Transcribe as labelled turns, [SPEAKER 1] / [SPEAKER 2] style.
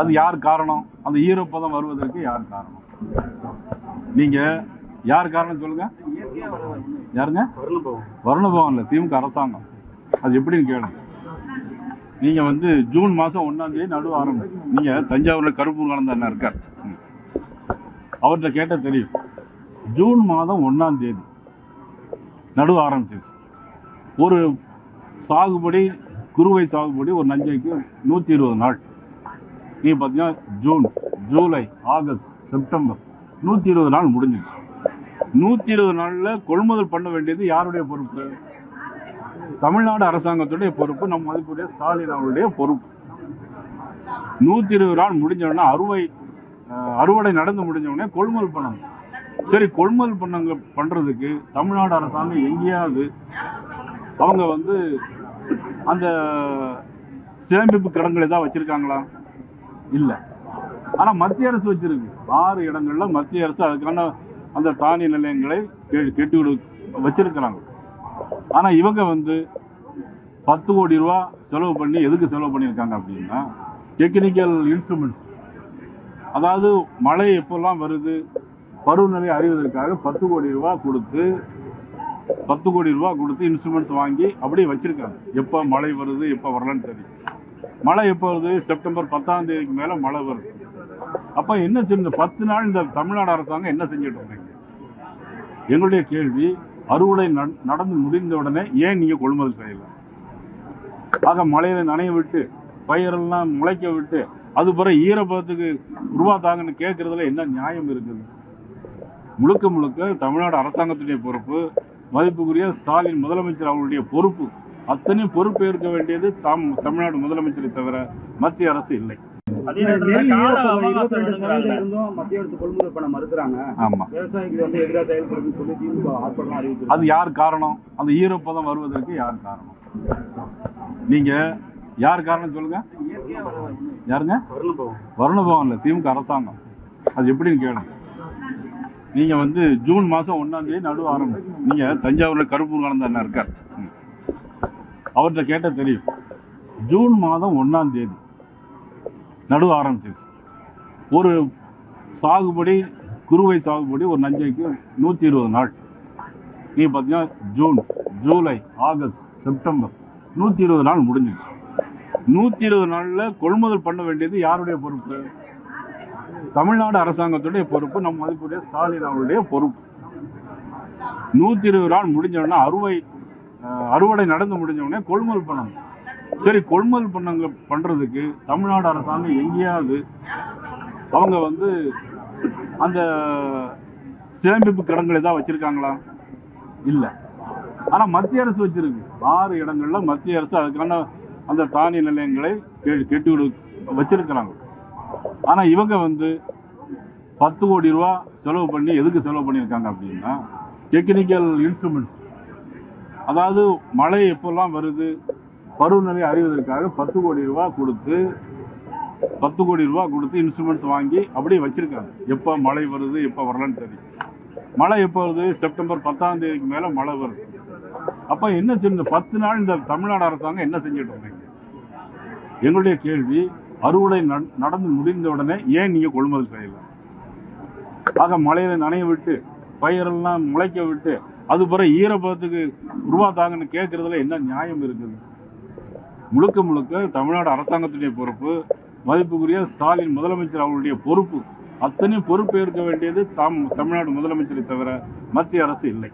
[SPEAKER 1] அது யார் காரணம்? அந்த ஈரப்பதம் வருவதற்கு யார் காரணம்? நீங்க யார் காரணம் சொல்லுங்க. யாருங்க? வருணபவன்ல திமுக அரசாங்கம். அது எப்படின்னு கேளுங்க. நீங்க ஜூன் மாதம் 1ஆம் தேதி நடுவு ஆரம்பிச்சு. நீங்க தஞ்சாவூர்ல கருப்பூர் கலந்த இருக்கார், அவர்கிட்ட கேட்ட தெரியும். ஜூன் மாதம் 1ஆம் தேதி நடுவு ஆரம்பிச்சிருச்சு. ஒரு சாகுபடி, குறுவை சாகுபடி ஒரு நஞ்சைக்கு 120 நாள். நீங்கள் பார்த்தீங்கன்னா ஜூன், ஜூலை, ஆகஸ்ட், செப்டம்பர் 120 நாள் முடிஞ்சிருச்சு. 120 நாளில் கொள்முதல் பண்ண வேண்டியது யாருடைய பொறுப்பு? தமிழ்நாடு அரசாங்கத்துடைய பொறுப்பு, நம் மதிப்புடைய ஸ்டாலின் அவருடைய பொறுப்பு. 120 நாள் முடிஞ்சோடனே அறுவடை நடந்து முடிஞ்சோடனே கொள்முதல் பண்ணணும். சரி, கொள்முதல் பண்ணுறதுக்கு தமிழ்நாடு அரசாங்கம் எங்கேயாவது அவங்க அந்த சேமிப்பு கிடங்குகள் ஏதாவது வச்சுருக்காங்களா? இல்லை. ஆனால் மத்திய அரசு வச்சுருக்கு. 6 இடங்களில் மத்திய அரசு அதுக்கான அந்த தானிய நிலையங்களை கெட்டி வச்சிருக்கிறாங்க. ஆனால் இவங்க 10 கோடி ரூபா செலவு பண்ணி, எதுக்கு செலவு பண்ணியிருக்காங்க அப்படின்னா, டெக்னிக்கல் இன்ஸ்ட்ருமெண்ட்ஸ், அதாவது மழை எப்போல்லாம் வருது, பருவநிலை அறிவதற்காக 10 கோடி ரூபா கொடுத்து இன்ஸ்ட்ருமெண்ட்ஸ் வாங்கி அப்படியே வச்சிருக்காங்க. எப்போ மழை வருது, எப்போ வரலன்னு தெரியும். மழை எப்போ வருது? செப்டம்பர் 10ஆம் தேதிக்கு மேலே மழை வருது. அப்போ என்ன செஞ்ச 10 நாள் இந்த தமிழ்நாடு அரசாங்கம் என்ன செஞ்சுட்டு இருக்கீங்க? எங்களுடைய கேள்வி, அறுவடை நடந்து முடிந்த உடனே ஏன் நீங்கள் கொள்முதல் செய்யலை? ஆக மழையில நனைய விட்டு, பயிரெல்லாம் முளைக்க விட்டு, அது பிறகு ஈரப்பதத்துக்கு ரூபா தாங்கன்னு கேட்கறதுல என்ன நியாயம் இருக்குது? முழுக்க முழுக்க தமிழ்நாடு அரசாங்கத்துடைய பொறுப்பு, மதிப்புக்குரிய ஸ்டாலின் முதலமைச்சர் அவருடைய பொறுப்பு. அத்தனையும் பொறுப்பேற்க வேண்டியது தமிழ்நாடு முதலமைச்சரை தவிர மத்திய அரசு இல்லை. அது யார் காரணம்? அந்த ஈரப்பதம் வருவதற்கு யார் காரணம்? நீங்க யார் காரணம் சொல்லுங்க. யாருங்க? வருணபவன்ல திமுக அரசாங்கம். அது எப்படின்னு கேளுங்க. நீங்க ஜூன் மாதம் 1ஆம் தேதி நடுவு ஆரம்பிச்சு. நீங்க தஞ்சாவூர்ல கருப்பூர் கலந்த இருக்கார், அவர்கிட்ட கேட்ட தெரியும். ஜூன் மாதம் 1ஆம் தேதி நடுவு ஆரம்பிச்சிருச்சு. ஒரு சாகுபடி, குறுவை சாகுபடி ஒரு நஞ்சைக்கு 120 நாள். நீங்கள் பார்த்தீங்கன்னா ஜூன், ஜூலை, ஆகஸ்ட், செப்டம்பர் 120 நாள் முடிஞ்சிருச்சு. 120 நாளில் கொள்முதல் பண்ண வேண்டியது யாருடைய பொறுப்பு? தமிழ்நாடு அரசாங்கத்துடைய பொறுப்பு, நம் மதிப்புடைய ஸ்டாலின் அவருடைய பொறுப்பு. 120 நாள் முடிஞ்சோடனே அறுவடை நடந்து முடிஞ்சோடனே கொள்முதல் பண்ணணும். சரி, கொள்முதல் பண்ணுறதுக்கு தமிழ்நாடு அரசாங்கம் எங்கேயாவது அவங்க அந்த சேமிப்பு கிடங்குகள் ஏதாவது வச்சுருக்காங்களா? இல்லை. ஆனால் மத்திய அரசு வச்சுருக்கு. 6 இடங்களில் மத்திய அரசு அதுக்கான அந்த தானிய நிலையங்களை கெட்டி வச்சிருக்கிறாங்க. ஆனால் இவங்க 10 கோடி ரூபா செலவு பண்ணி, எதுக்கு செலவு பண்ணியிருக்காங்க அப்படின்னா, டெக்னிக்கல் இன்ஸ்ட்ருமெண்ட்ஸ், அதாவது மழை எப்போல்லாம் வருது, பருவநிலை அறிவதற்காக 10 கோடி ரூபா கொடுத்து இன்ஸ்ட்ருமெண்ட்ஸ் வாங்கி அப்படியே வச்சிருக்காங்க. எப்போ மழை வருது, எப்போ வரலன்னு தெரியும். மழை எப்போ வருது? செப்டம்பர் 10ஆம் தேதிக்கு மேலே மழை வருது. அப்போ என்ன செஞ்ச 10 நாள் இந்த தமிழ்நாடு அரசாங்கம் என்ன செஞ்சுட்டு இருக்கீங்க? எங்களுடைய கேள்வி, அறுவடை நடந்து முடிந்த உடனே ஏன் நீங்கள் கொள்முதல் செய்யலை? ஆக மழையில நனைய விட்டு, பயிரெல்லாம் முளைக்க விட்டு, அது பிறகு ஈரப்பதத்துக்கு ரூபா தாங்கன்னு கேட்கறதுல என்ன நியாயம் இருக்குது? முழுக்க முழுக்க தமிழ்நாடு அரசாங்கத்துடைய பொறுப்பு, மதிப்புக்குரிய ஸ்டாலின் முதலமைச்சர் அவருடைய பொறுப்பு. அத்தனையும் பொறுப்பேற்க வேண்டியது தமிழ்நாடு முதலமைச்சரை தவிர மத்திய அரசு இல்லை.